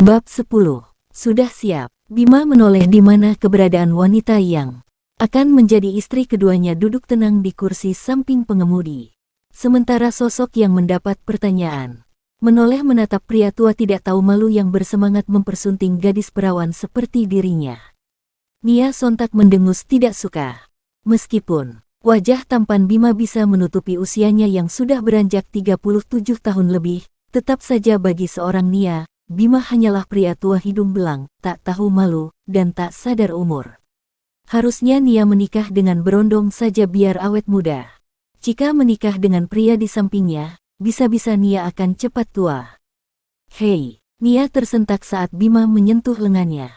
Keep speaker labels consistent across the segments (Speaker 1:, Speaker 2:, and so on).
Speaker 1: Bab 10. Sudah siap. Bima menoleh di mana keberadaan wanita yang akan menjadi istri keduanya duduk tenang di kursi samping pengemudi. Sementara sosok yang mendapat pertanyaan menoleh menatap pria tua tidak tahu malu yang bersemangat mempersunting gadis perawan seperti dirinya. Nia sontak mendengus tidak suka. Meskipun wajah tampan Bima bisa menutupi usianya yang sudah beranjak 37 tahun lebih, tetap saja bagi seorang Nia, Bima hanyalah pria tua hidung belang, tak tahu malu, dan tak sadar umur. Harusnya Nia menikah dengan berondong saja biar awet muda. Jika menikah dengan pria di sampingnya, bisa-bisa Nia akan cepat tua. Hei, Nia tersentak saat Bima menyentuh lengannya.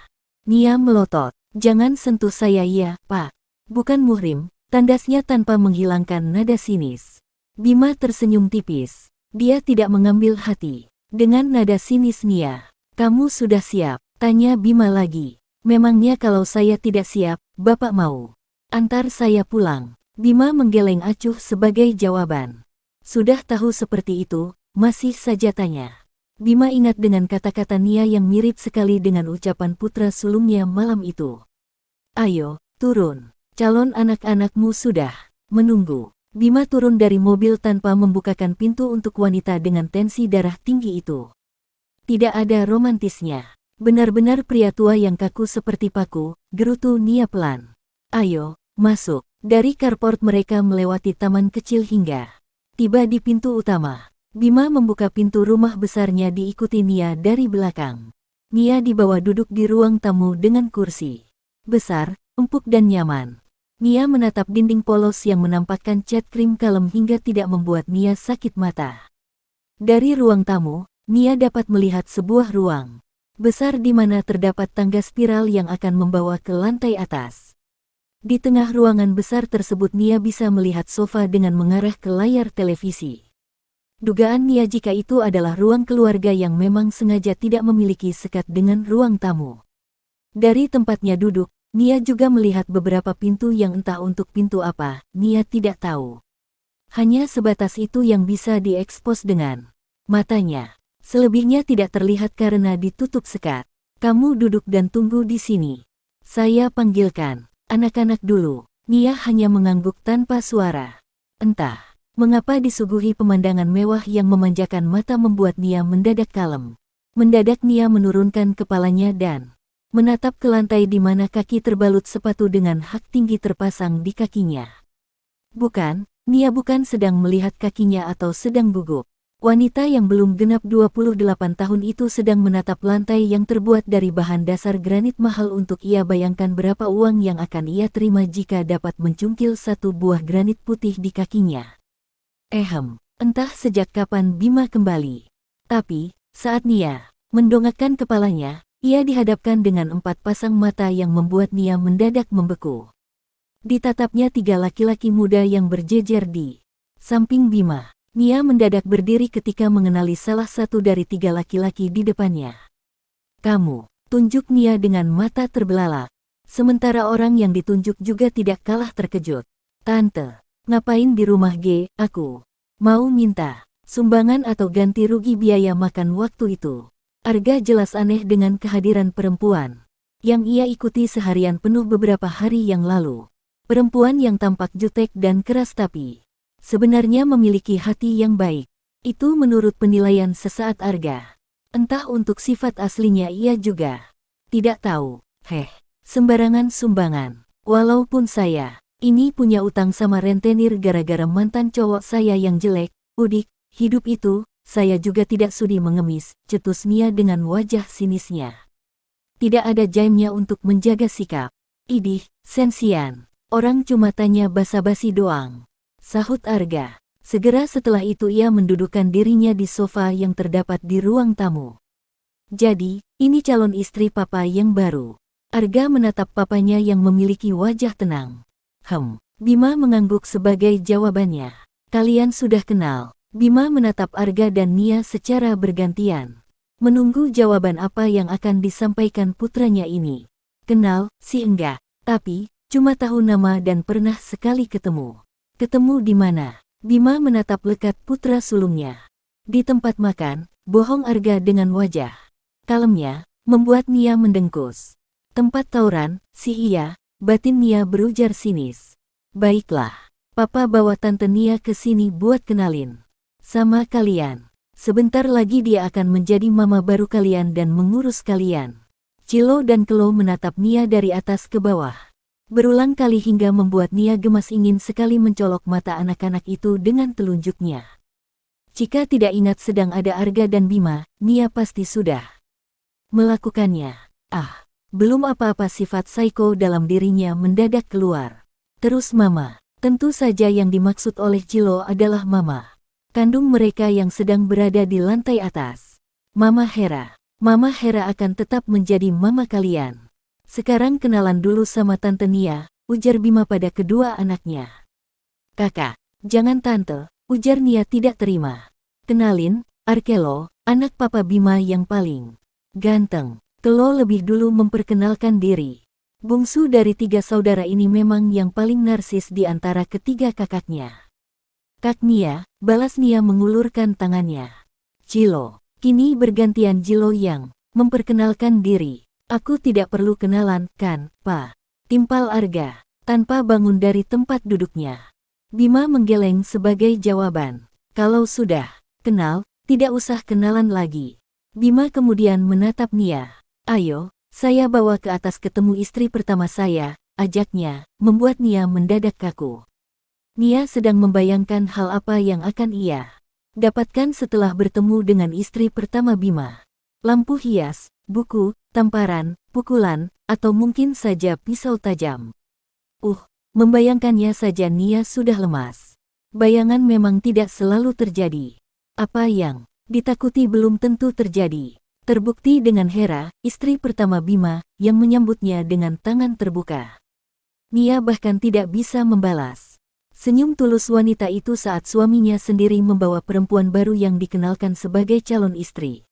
Speaker 1: Nia melotot, jangan sentuh saya ya, Pak. Bukan muhrim, tandasnya tanpa menghilangkan nada sinis. Bima tersenyum tipis. Dia tidak mengambil hati. Dengan nada sinis Nia, kamu sudah siap? Tanya Bima lagi. Memangnya kalau saya tidak siap, Bapak mau antar saya pulang? Bima menggeleng acuh sebagai jawaban. Sudah tahu seperti itu, masih saja tanya. Bima ingat dengan kata-kata Nia yang mirip sekali dengan ucapan putra sulungnya malam itu. Ayo, turun. Calon anak-anakmu sudah menunggu. Bima turun dari mobil tanpa membukakan pintu untuk wanita dengan tensi darah tinggi itu. Tidak ada romantisnya. Benar-benar pria tua yang kaku seperti paku, gerutu Nia pelan. Ayo, masuk. Dari carport mereka melewati taman kecil hingga tiba di pintu utama. Bima membuka pintu rumah besarnya diikuti Nia dari belakang. Nia dibawa duduk di ruang tamu dengan kursi besar, empuk dan nyaman. Nia menatap dinding polos yang menampakkan cat krim kalem hingga tidak membuat Nia sakit mata. Dari ruang tamu, Nia dapat melihat sebuah ruang besar di mana terdapat tangga spiral yang akan membawa ke lantai atas. Di tengah ruangan besar tersebut Nia bisa melihat sofa dengan mengarah ke layar televisi. Dugaan Nia jika itu adalah ruang keluarga yang memang sengaja tidak memiliki sekat dengan ruang tamu. Dari tempatnya duduk, Nia juga melihat beberapa pintu yang entah untuk pintu apa, Nia tidak tahu. Hanya sebatas itu yang bisa diekspos dengan matanya. Selebihnya tidak terlihat karena ditutup sekat. Kamu duduk dan tunggu di sini. Saya panggilkan anak-anak dulu. Nia hanya mengangguk tanpa suara. Entah mengapa disuguhi pemandangan mewah yang memanjakan mata membuat Nia mendadak kalem. Mendadak Nia menurunkan kepalanya dan menatap ke lantai di mana kaki terbalut sepatu dengan hak tinggi terpasang di kakinya. Bukan, Nia bukan sedang melihat kakinya atau sedang gugup. Wanita yang belum genap 28 tahun itu sedang menatap lantai yang terbuat dari bahan dasar granit mahal untuk ia bayangkan berapa uang yang akan ia terima jika dapat mencungkil satu buah granit putih di kakinya. Entah sejak kapan Bima kembali. Tapi, saat Nia mendongakkan kepalanya, ia dihadapkan dengan 4 pasang mata yang membuat Nia mendadak membeku. Ditatapnya 3 laki-laki muda yang berjejer di samping Bima. Nia mendadak berdiri ketika mengenali salah satu dari 3 laki-laki di depannya. Kamu, tunjuk Nia dengan mata terbelalak. Sementara orang yang ditunjuk juga tidak kalah terkejut. Tante, ngapain di rumah G? Aku mau minta sumbangan atau ganti rugi biaya makan waktu itu. Arga jelas aneh dengan kehadiran perempuan yang ia ikuti seharian penuh beberapa hari yang lalu. Perempuan yang tampak jutek dan keras tapi sebenarnya memiliki hati yang baik. Itu menurut penilaian sesaat Arga. Entah untuk sifat aslinya ia juga tidak tahu. Sembarangan sumbangan. Walaupun saya ini punya utang sama rentenir gara-gara mantan cowok saya yang jelek, udik, hidup itu, saya juga tidak sudi mengemis, cetus Nia dengan wajah sinisnya. Tidak ada jaimnya untuk menjaga sikap. Idih, sensian. Orang cuma tanya basa-basi doang. Sahut Arga. Segera setelah itu ia mendudukkan dirinya di sofa yang terdapat di ruang tamu. Jadi, ini calon istri papa yang baru. Arga menatap papanya yang memiliki wajah tenang. Bima mengangguk sebagai jawabannya. Kalian sudah kenal. Bima menatap Arga dan Nia secara bergantian. Menunggu jawaban apa yang akan disampaikan putranya ini. Kenal, sih enggak. Tapi, cuma tahu nama dan pernah sekali ketemu. Ketemu di mana? Bima menatap lekat putra sulungnya. Di tempat makan, bohong Arga dengan wajah Kalemnya, membuat Nia mendengkus. Tempat tawuran, si iya, batin Nia berujar sinis. Baiklah, Papa bawa Tante Nia ke sini buat kenalin sama kalian. Sebentar lagi dia akan menjadi mama baru kalian dan mengurus kalian. Cilo dan Kelo menatap Nia dari atas ke bawah. Berulang kali hingga membuat Nia gemas ingin sekali mencolok mata anak-anak itu dengan telunjuknya. Jika tidak ingat sedang ada Arga dan Bima, Nia pasti sudah melakukannya. Belum apa-apa sifat psycho dalam dirinya mendadak keluar. Terus Mama, tentu saja yang dimaksud oleh Cilo adalah Mama kandung mereka yang sedang berada di lantai atas. Mama Hera. Mama Hera akan tetap menjadi mama kalian. Sekarang kenalan dulu sama Tante Nia, ujar Bima pada kedua anaknya. Kakak, jangan Tante, ujar Nia tidak terima. Kenalin, Arkelo, anak Papa Bima yang paling ganteng. Kelo lebih dulu memperkenalkan diri. Bungsu dari 3 saudara ini memang yang paling narsis di antara ketiga kakaknya. Kak Nia, balas Nia mengulurkan tangannya. Cilo, kini bergantian Cilo yang memperkenalkan diri. Aku tidak perlu kenalan, kan, Pa? Timpal Arga, tanpa bangun dari tempat duduknya. Bima menggeleng sebagai jawaban. Kalau sudah kenal, tidak usah kenalan lagi. Bima kemudian menatap Nia. Ayo, saya bawa ke atas ketemu istri pertama saya, ajaknya, membuat Nia mendadak kaku. Nia sedang membayangkan hal apa yang akan ia dapatkan setelah bertemu dengan istri pertama Bima. Lampu hias, buku, tamparan, pukulan, atau mungkin saja pisau tajam. Membayangkannya saja Nia sudah lemas. Bayangan memang tidak selalu terjadi. Apa yang ditakuti belum tentu terjadi. Terbukti dengan Hera, istri pertama Bima, yang menyambutnya dengan tangan terbuka. Nia bahkan tidak bisa membalas senyum tulus wanita itu saat suaminya sendiri membawa perempuan baru yang dikenalkan sebagai calon istri.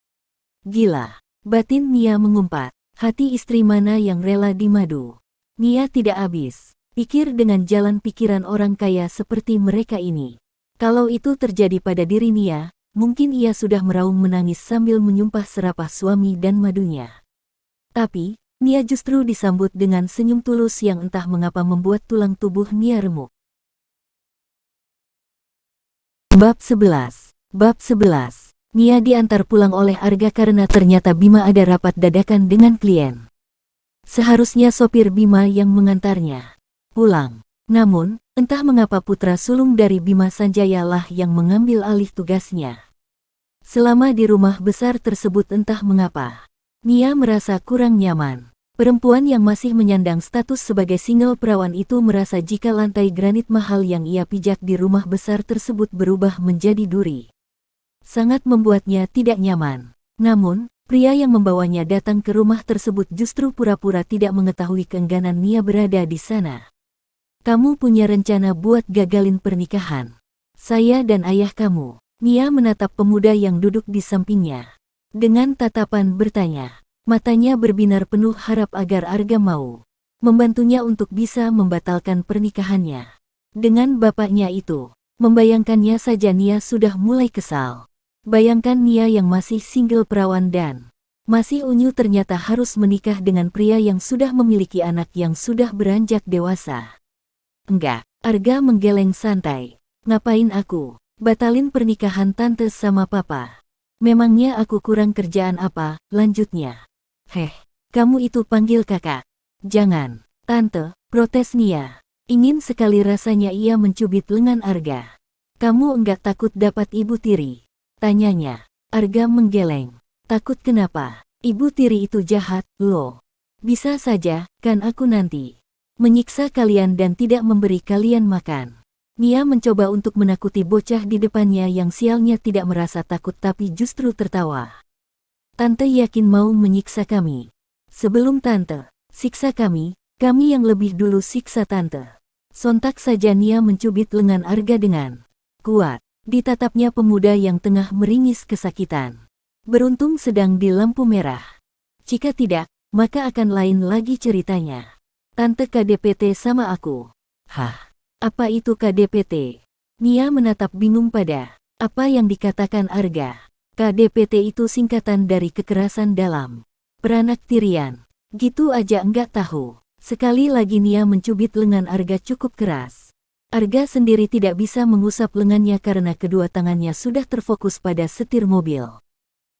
Speaker 1: Gila, batin Nia mengumpat. Hati istri mana yang rela dimadu? Nia tidak habis pikir dengan jalan pikiran orang kaya seperti mereka ini. Kalau itu terjadi pada diri Nia, mungkin ia sudah meraung menangis sambil menyumpah serapah suami dan madunya. Tapi, Nia justru disambut dengan senyum tulus yang entah mengapa membuat tulang tubuh Nia remuk. Bab 11. Nia diantar pulang oleh Arga karena ternyata Bima ada rapat dadakan dengan klien. Seharusnya sopir Bima yang mengantarnya pulang. Namun, entah mengapa putra sulung dari Bima Sanjaya lah yang mengambil alih tugasnya. Selama di rumah besar tersebut entah mengapa, Nia merasa kurang nyaman. Perempuan yang masih menyandang status sebagai single perawan itu merasa jika lantai granit mahal yang ia pijak di rumah besar tersebut berubah menjadi duri. Sangat membuatnya tidak nyaman. Namun, pria yang membawanya datang ke rumah tersebut justru pura-pura tidak mengetahui keengganan Nia berada di sana. Kamu punya rencana buat gagalin pernikahan saya dan ayah kamu. Nia menatap pemuda yang duduk di sampingnya. Dengan tatapan bertanya. Matanya berbinar penuh harap agar Arga mau membantunya untuk bisa membatalkan pernikahannya. Dengan bapaknya itu, membayangkannya saja Nia sudah mulai kesal. Bayangkan Nia yang masih single perawan dan masih unyu ternyata harus menikah dengan pria yang sudah memiliki anak yang sudah beranjak dewasa. Enggak, Arga menggeleng santai. Ngapain aku batalin pernikahan tante sama papa? Memangnya aku kurang kerjaan apa? Lanjutnya. Kamu itu panggil kakak. Jangan, tante, protes Nia. Ingin sekali rasanya ia mencubit lengan Arga. Kamu enggak takut dapat ibu tiri? Tanyanya. Arga menggeleng. Takut kenapa? Ibu tiri itu jahat, loh. Bisa saja, kan aku nanti menyiksa kalian dan tidak memberi kalian makan. Nia mencoba untuk menakuti bocah di depannya yang sialnya tidak merasa takut tapi justru tertawa. Tante yakin mau menyiksa kami. Sebelum tante siksa kami yang lebih dulu siksa tante. Sontak saja Nia mencubit lengan Arga dengan kuat. Ditatapnya pemuda yang tengah meringis kesakitan. Beruntung sedang di lampu merah. Jika tidak, maka akan lain lagi ceritanya. Tante KDPT sama aku. Apa itu KDPT? Nia menatap bingung pada apa yang dikatakan Arga. KDPT itu singkatan dari kekerasan dalam Pranaktirian. Gitu aja enggak tahu. Sekali lagi Nia mencubit lengan Arga cukup keras. Arga sendiri tidak bisa mengusap lengannya karena kedua tangannya sudah terfokus pada setir mobil.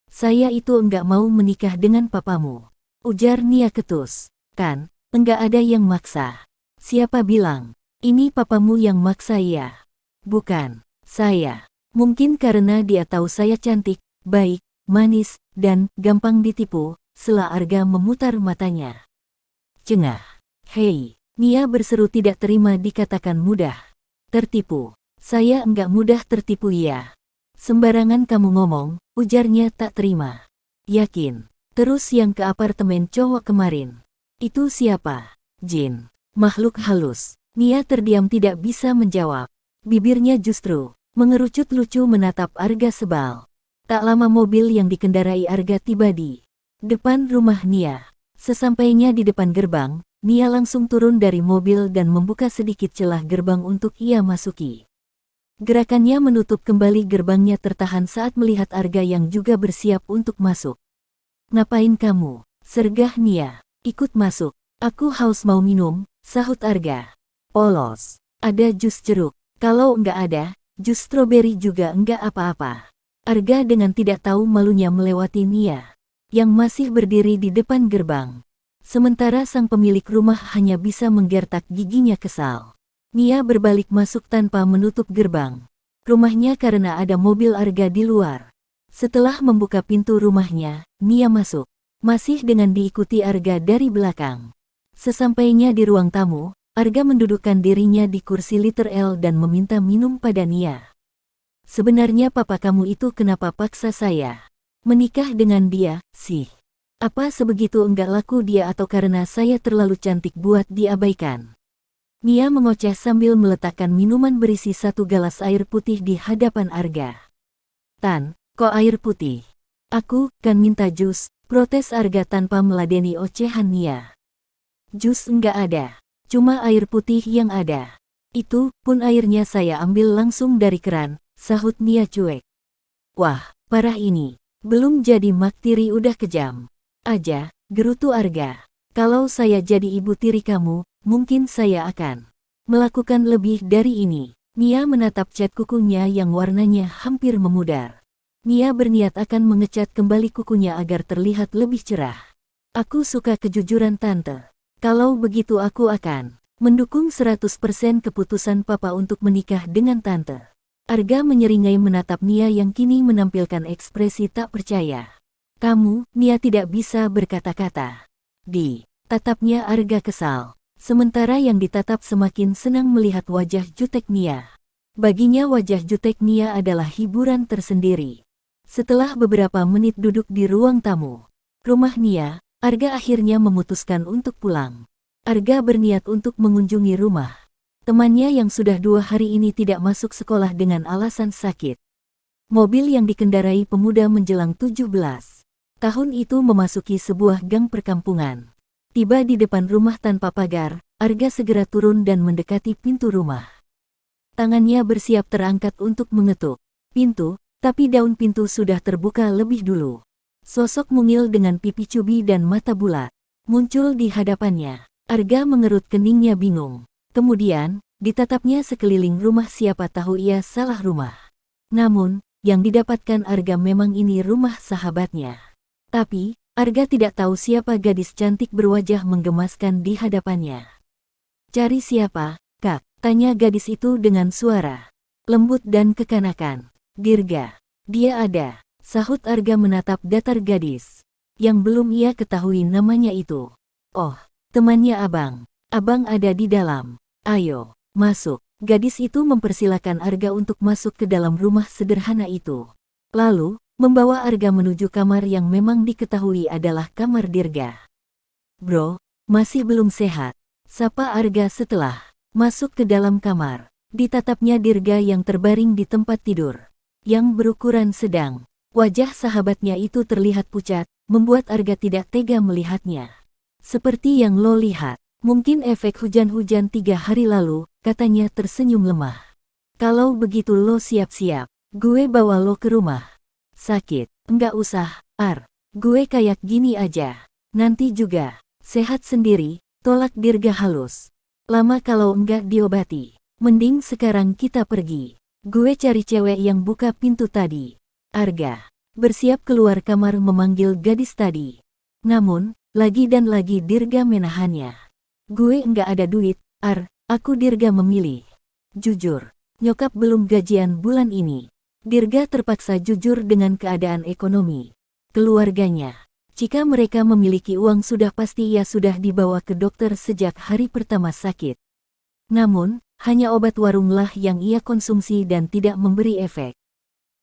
Speaker 1: Saya itu enggak mau menikah dengan papamu, ujar Nia ketus. Kan, enggak ada yang maksa. Siapa bilang? Ini papamu yang maksa ya? Bukan, saya. Mungkin karena dia tahu saya cantik, baik, manis, dan gampang ditipu. Sela Arga memutar matanya. Cengah. Hei, Nia berseru tidak terima dikatakan mudah tertipu. Saya enggak mudah tertipu ya. Sembarangan kamu ngomong, ujarnya tak terima. Yakin. Terus yang ke apartemen cowok kemarin. Itu siapa? Jin. Makhluk halus. Nia terdiam tidak bisa menjawab. Bibirnya justru mengerucut lucu menatap Arga sebal. Tak lama mobil yang dikendarai Arga tiba di depan rumah Nia. Sesampainya di depan gerbang, Nia langsung turun dari mobil dan membuka sedikit celah gerbang untuk ia masuki. Gerakannya menutup kembali gerbangnya tertahan saat melihat Arga yang juga bersiap untuk masuk. Ngapain kamu? Sergah Nia. Ikut masuk. Aku haus mau minum, sahut Arga. Polos. Ada jus jeruk. Kalau enggak ada, jus stroberi juga enggak apa-apa. Arga dengan tidak tahu malunya melewati Nia yang masih berdiri di depan gerbang. Sementara sang pemilik rumah hanya bisa menggertak giginya kesal. Nia berbalik masuk tanpa menutup gerbang rumahnya karena ada mobil Arga di luar. Setelah membuka pintu rumahnya, Nia masuk. Masih dengan diikuti Arga dari belakang. Sesampainya di ruang tamu, Arga mendudukkan dirinya di kursi liter L dan meminta minum pada Nia. Sebenarnya papa kamu itu kenapa paksa saya menikah dengan dia, sih? Apa sebegitu enggak laku dia atau karena saya terlalu cantik buat diabaikan? Nia mengoceh sambil meletakkan minuman berisi 1 gelas air putih di hadapan Arga. Tan, kok air putih? Aku kan minta jus, protes Arga tanpa meladeni ocehan Nia. Jus enggak ada, cuma air putih yang ada. Itu pun airnya saya ambil langsung dari keran, sahut Nia cuek. Wah, parah ini. Belum jadi mak tiri udah kejam aja, gerutu Arga. Kalau saya jadi ibu tiri kamu, mungkin saya akan melakukan lebih dari ini. Nia menatap cat kukunya yang warnanya hampir memudar. Nia berniat akan mengecat kembali kukunya agar terlihat lebih cerah. Aku suka kejujuran tante. Kalau begitu aku akan mendukung 100% keputusan papa untuk menikah dengan tante. Arga menyeringai menatap Nia yang kini menampilkan ekspresi tak percaya. Kamu, Nia tidak bisa berkata-kata. Tatapnya Arga kesal. Sementara yang ditatap semakin senang melihat wajah jutek Nia. Baginya wajah jutek Nia adalah hiburan tersendiri. Setelah beberapa menit duduk di ruang tamu rumah Nia, Arga akhirnya memutuskan untuk pulang. Arga berniat untuk mengunjungi rumah temannya yang sudah 2 hari ini tidak masuk sekolah dengan alasan sakit. Mobil yang dikendarai pemuda menjelang 17 tahun itu memasuki sebuah gang perkampungan. Tiba di depan rumah tanpa pagar, Arga segera turun dan mendekati pintu rumah. Tangannya bersiap terangkat untuk mengetuk pintu, tapi daun pintu sudah terbuka lebih dulu. Sosok mungil dengan pipi cubi dan mata bulat muncul di hadapannya. Arga mengerut keningnya bingung. Kemudian, ditatapnya sekeliling rumah siapa tahu ia salah rumah. Namun, yang didapatkan Arga memang ini rumah sahabatnya. Tapi, Arga tidak tahu siapa gadis cantik berwajah menggemaskan di hadapannya. Cari siapa, Kak? Tanya gadis itu dengan suara lembut dan kekanakan. Dirga. Dia ada, sahut Arga menatap datar gadis yang belum ia ketahui namanya itu. Oh, temannya abang. Abang ada di dalam. Ayo, masuk. Gadis itu mempersilakan Arga untuk masuk ke dalam rumah sederhana itu. Lalu, membawa Arga menuju kamar yang memang diketahui adalah kamar Dirga. Bro, masih belum sehat? Sapa Arga setelah masuk ke dalam kamar. Ditatapnya Dirga yang terbaring di tempat tidur yang berukuran sedang. Wajah sahabatnya itu terlihat pucat, membuat Arga tidak tega melihatnya. Seperti yang lo lihat. Mungkin efek hujan-hujan 3 hari lalu, katanya tersenyum lemah. Kalau begitu lo siap-siap, gue bawa lo ke rumah. Sakit? Enggak usah, Ar. Gue kayak gini aja. Nanti juga. Sehat sendiri, tolak Dirga halus. Lama kalau enggak diobati. Mending sekarang kita pergi. Gue cari cewek yang buka pintu tadi. Arga bersiap keluar kamar memanggil gadis tadi. Namun, lagi dan lagi Dirga menahannya. Gue enggak ada duit, Ar. Aku Dirga memilih. Jujur, nyokap belum gajian bulan ini. Dirga terpaksa jujur dengan keadaan ekonomi keluarganya. Jika mereka memiliki uang sudah pasti ia sudah dibawa ke dokter sejak hari pertama sakit. Namun, hanya obat warunglah yang ia konsumsi dan tidak memberi efek.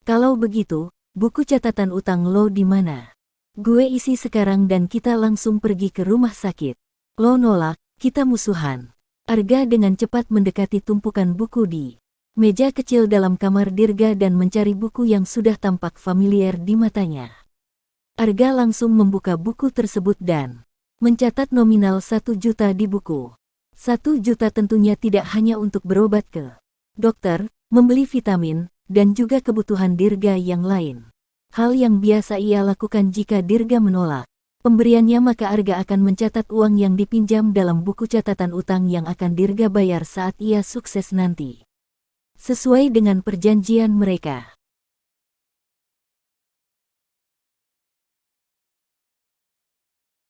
Speaker 1: Kalau begitu, buku catatan utang lo di mana? Gue isi sekarang dan kita langsung pergi ke rumah sakit. Lo nolak, kita musuhan. Arga dengan cepat mendekati tumpukan buku di meja kecil dalam kamar Dirga dan mencari buku yang sudah tampak familiar di matanya. Arga langsung membuka buku tersebut dan mencatat nominal 1 juta di buku. 1 juta tentunya tidak hanya untuk berobat ke dokter, membeli vitamin, dan juga kebutuhan Dirga yang lain. Hal yang biasa ia lakukan jika Dirga menolak pemberiannya, maka Arga akan mencatat uang yang dipinjam dalam buku catatan utang yang akan Dirga bayar saat ia sukses nanti. Sesuai dengan perjanjian mereka,